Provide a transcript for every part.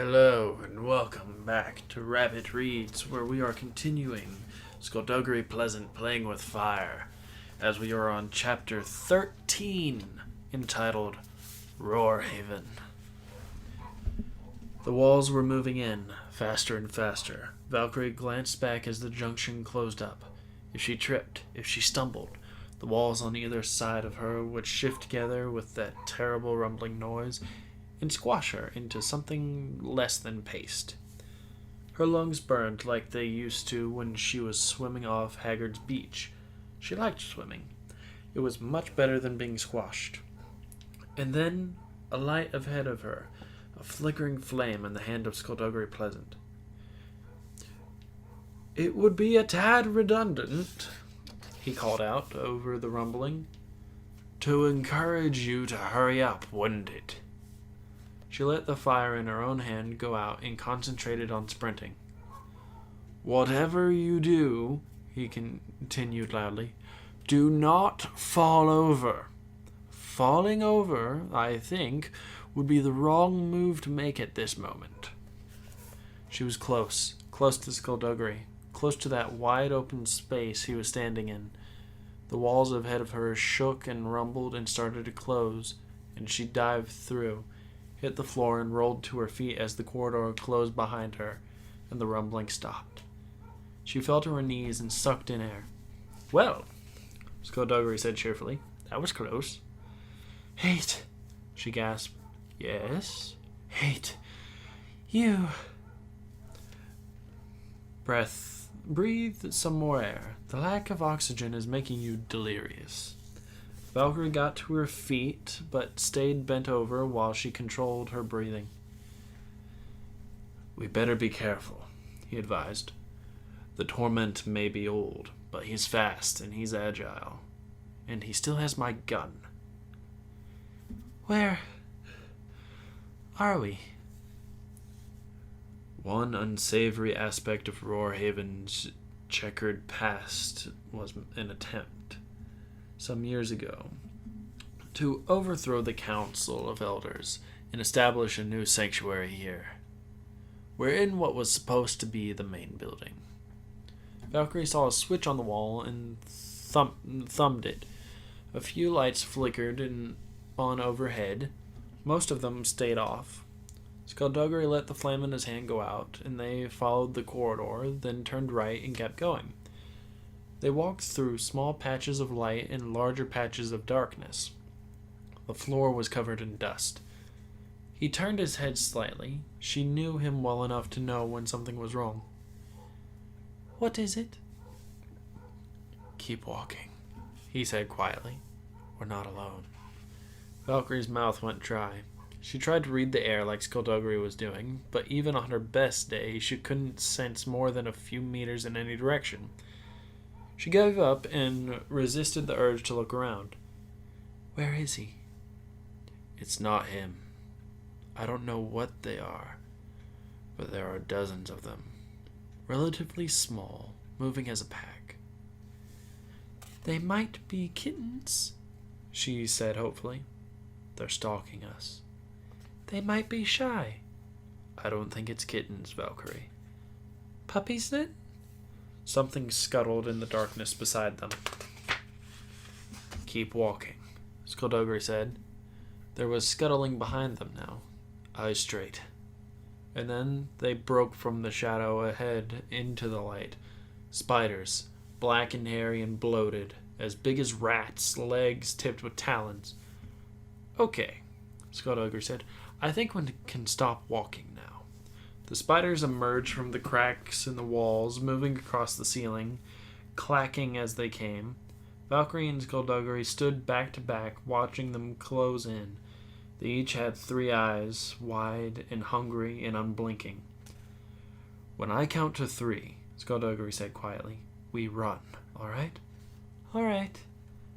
Hello and welcome back to Rabbit Reads, where we are continuing Skulduggery Pleasant Playing with Fire, as we are on Chapter 13, entitled Roarhaven. The walls were moving in, faster and faster. Valkyrie glanced back as the junction closed up. If she tripped, if she stumbled, the walls on either side of her would shift together with that terrible rumbling noise and squash her into something less than paste. Her lungs burned like they used to when she was swimming off Haggard's beach. She liked swimming. It was much better than being squashed. And then, a light ahead of her, a flickering flame in the hand of Skulduggery Pleasant. "It would be a tad redundant," he called out over the rumbling, "to encourage you to hurry up, wouldn't it?" She let the fire in her own hand go out and concentrated on sprinting. "Whatever you do," he continued loudly, "do not fall over. Falling over, I think, would be the wrong move to make at this moment." She was close to Skulduggery, close to that wide open space he was standing in. The walls ahead of her shook and rumbled and started to close, and she dived through, hit the floor, and rolled to her feet as the corridor closed behind her, and the rumbling stopped. She fell to her knees and sucked in air. "Well," Skulduggery said cheerfully, "that was close." "Hate," she gasped. "Yes?" "Hate. You." Breathe some more air. The lack of oxygen is making you delirious." Valkyrie got to her feet, but stayed bent over while she controlled her breathing. "We better be careful," he advised. "The Torment may be old, but he's fast and he's agile. And he still has my gun." "Where are we?" One unsavory aspect of Roarhaven's checkered past was an attempt, some years ago, to overthrow the Council of Elders and establish a new sanctuary here. We're in what was supposed to be the main building. Valkyrie saw a switch on the wall and thumbed it. A few lights flickered on overhead. Most of them stayed off. Skulduggery let the flame in his hand go out, and they followed the corridor, then turned right and kept going. They walked through small patches of light and larger patches of darkness. The floor was covered in dust. He turned his head slightly. She knew him well enough to know when something was wrong. "What is it?" "Keep walking," he said quietly. "We're not alone." Valkyrie's mouth went dry. She tried to read the air like Skulduggery was doing, but even on her best day, she couldn't sense more than a few meters in any direction. She gave up and resisted the urge to look around. "Where is he?" "It's not him. I don't know what they are, but there are dozens of them. Relatively small, moving as a pack." "They might be kittens," she said hopefully. "They're stalking us." "They might be shy." "I don't think it's kittens, Valkyrie." "Puppies then?" Something scuttled in the darkness beside them. "Keep walking," Skulduggery said. There was scuttling behind them now. Eyes straight. And then they broke from the shadow ahead into the light. Spiders, black and hairy and bloated, as big as rats, legs tipped with talons. "Okay," Skulduggery said. "I think we can stop walking now." The spiders emerged from the cracks in the walls, moving across the ceiling, clacking as they came. Valkyrie and Skulduggery stood back to back, watching them close in. They each had 3 eyes, wide and hungry and unblinking. "When I count to 3, Skulduggery said quietly, "we run, all right?" "All right."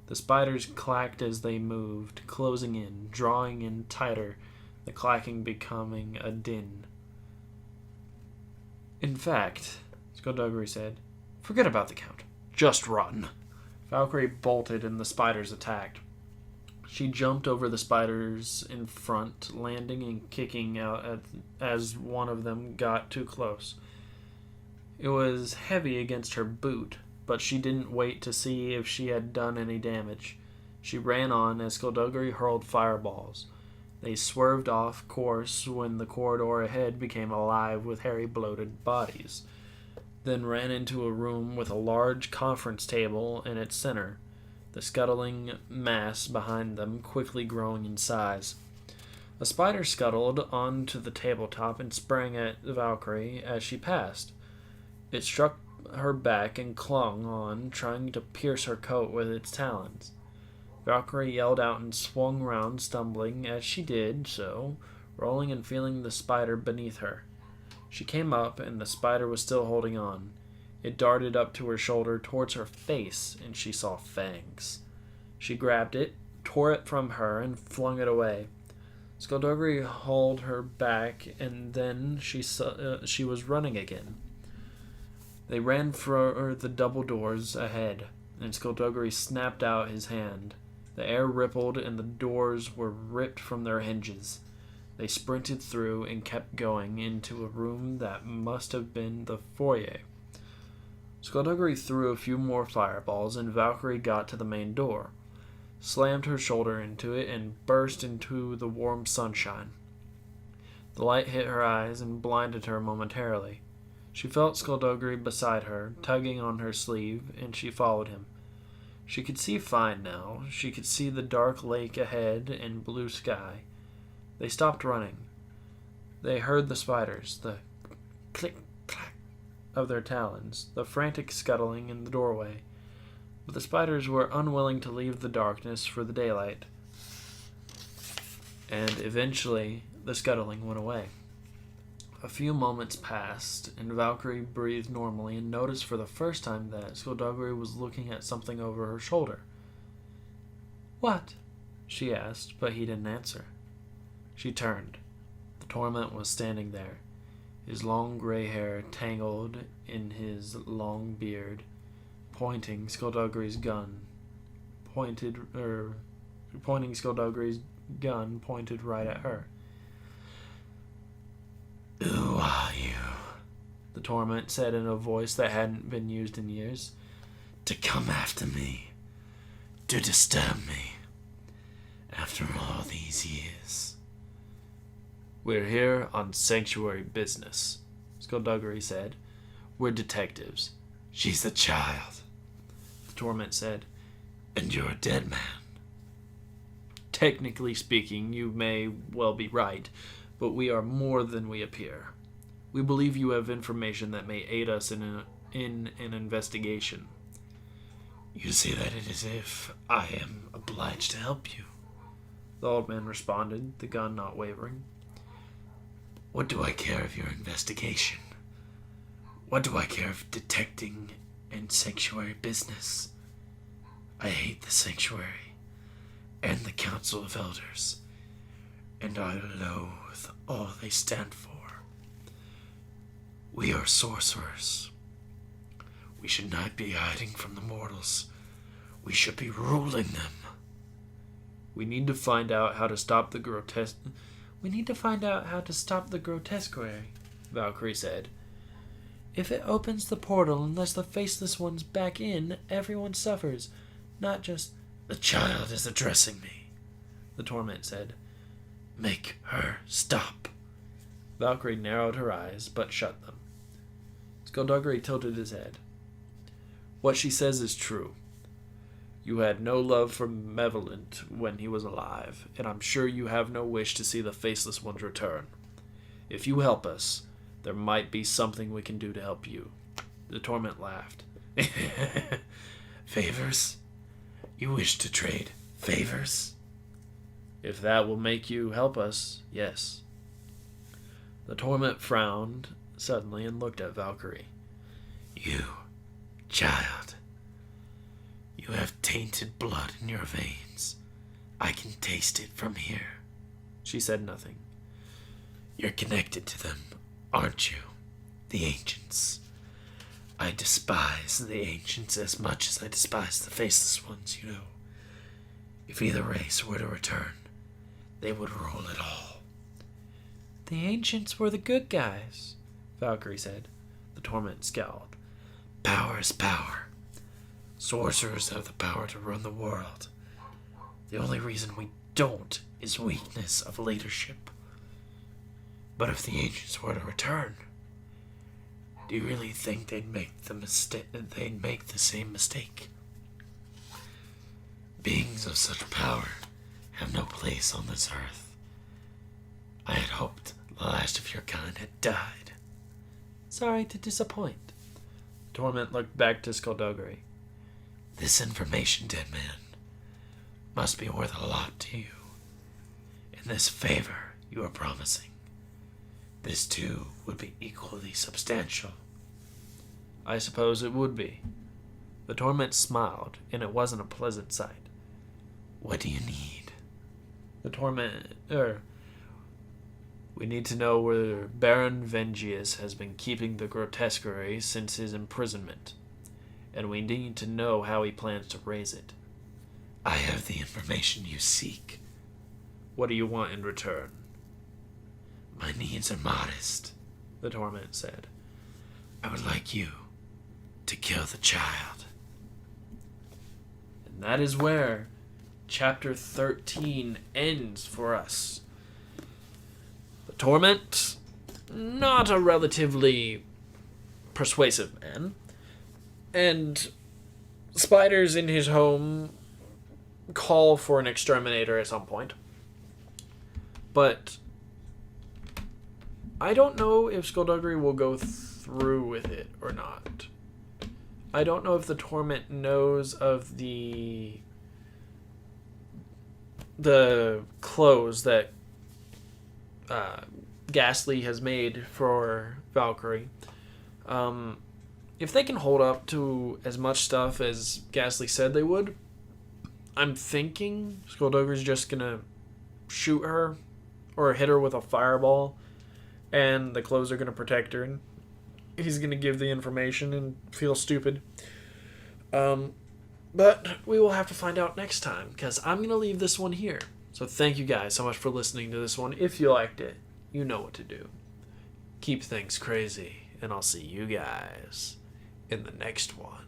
The spiders clacked as they moved, closing in, drawing in tighter, the clacking becoming a din. "In fact," Skulduggery said, "forget about the count. Just run." Valkyrie bolted and the spiders attacked. She jumped over the spiders in front, landing and kicking out as one of them got too close. It was heavy against her boot, but she didn't wait to see if she had done any damage. She ran on as Skulduggery hurled fireballs. They swerved off course when the corridor ahead became alive with hairy, bloated bodies, then ran into a room with a large conference table in its center, the scuttling mass behind them quickly growing in size. A spider scuttled onto the tabletop and sprang at Valkyrie as she passed. It struck her back and clung on, trying to pierce her coat with its talons. Valkyrie yelled out and swung round, stumbling as she did so, rolling and feeling the spider beneath her. She came up, and the spider was still holding on. It darted up to her shoulder towards her face, and she saw fangs. She grabbed it, tore it from her, and flung it away. Skulduggery hauled her back, and then she was running again. They ran for the double doors ahead, and Skulduggery snapped out his hand. The air rippled, and the doors were ripped from their hinges. They sprinted through and kept going into a room that must have been the foyer. Skulduggery threw a few more fireballs, and Valkyrie got to the main door, slammed her shoulder into it, and burst into the warm sunshine. The light hit her eyes and blinded her momentarily. She felt Skulduggery beside her, tugging on her sleeve, and she followed him. She could see fine now. She could see the dark lake ahead and blue sky. They stopped running. They heard the spiders, the click-clack of their talons, the frantic scuttling in the doorway. But the spiders were unwilling to leave the darkness for the daylight. And eventually, the scuttling went away. A few moments passed, and Valkyrie breathed normally and noticed for the first time that Skulduggery was looking at something over her shoulder. "What?" she asked, but he didn't answer. She turned. The Torment was standing there, his long gray hair tangled in his long beard, pointing Skulduggery's gun. Pointing Skulduggery's gun pointed right at her. "Who are you?" the Torment said in a voice that hadn't been used in years. "To come after me, to disturb me, after all these years." "We're here on sanctuary business," Skulduggery said. "We're detectives." "She's the child," the Torment said. "And you're a dead man." "Technically speaking, you may well be right, but we are more than we appear. We believe you have information that may aid us in an investigation." "You say that as if I am obliged to help you," the old man responded, the gun not wavering. "What do I care of your investigation? What do I care of detecting and sanctuary business? I hate the sanctuary and the council of elders, and I loathe all they stand for. We are sorcerers. We should not be hiding from the mortals. We should be ruling them. We need to find out how to stop the grotesque... We need to find out how to stop the grotesquerie," Valkyrie said. "If it opens the portal and lets the faceless ones back in, everyone suffers, not just..." "The child is addressing me," the Torment said. "Make her stop." Valkyrie narrowed her eyes, but shut them. Skulduggery tilted his head. "What she says is true. You had no love for Malevolent when he was alive, and I'm sure you have no wish to see the Faceless Ones return. If you help us, there might be something we can do to help you." The Torment laughed. "Favors? You wish to trade favors?" "If that will make you help us, yes." The Torment frowned suddenly and looked at Valkyrie. "You, child, you have tainted blood in your veins. I can taste it from here." She said nothing. "You're connected to them, aren't you? The ancients. I despise the ancients as much as I despise the faceless ones, you know. If either race were to return, they would rule it all. The ancients were the good guys, Valkyrie said. The Torment scowled. Power is power. Sorcerers have the power to run the world. The only reason we don't is weakness of leadership. But if the ancients were to return, do you really think they'd make the same mistake? Beings of such power have no place on this earth. I had hoped the last of your kind had died. Sorry to disappoint. Torment looked back to Skulduggery. This information, dead man, must be worth a lot to you. And this favor you are promising, this too would be equally substantial. I suppose it would be. The Torment smiled, and it wasn't a pleasant sight. What do you need? The Torment, we need to know where Baron Vengius has been keeping the Grotesquerie since his imprisonment, and we need to know how he plans to raise it. I have the information you seek. What do you want in return? My needs are modest, the Torment said. I would like you to kill the child. And that is where Chapter 13 ends for us. The Torment, not a relatively persuasive man, and spiders in his home call for an exterminator at some point. But I don't know if Skulduggery will go through with it or not. I don't know if the Torment knows of the clothes that Ghastly has made for Valkyrie. If they can hold up to as much stuff as Ghastly said they would, I'm thinking Skulduggery's just gonna shoot her or hit her with a fireball, and the clothes are gonna protect her, and he's gonna give the information and feel stupid. But we will have to find out next time, because I'm going to leave this one here. So thank you guys so much for listening to this one. If you liked it, you know what to do. Keep things crazy, and I'll see you guys in the next one.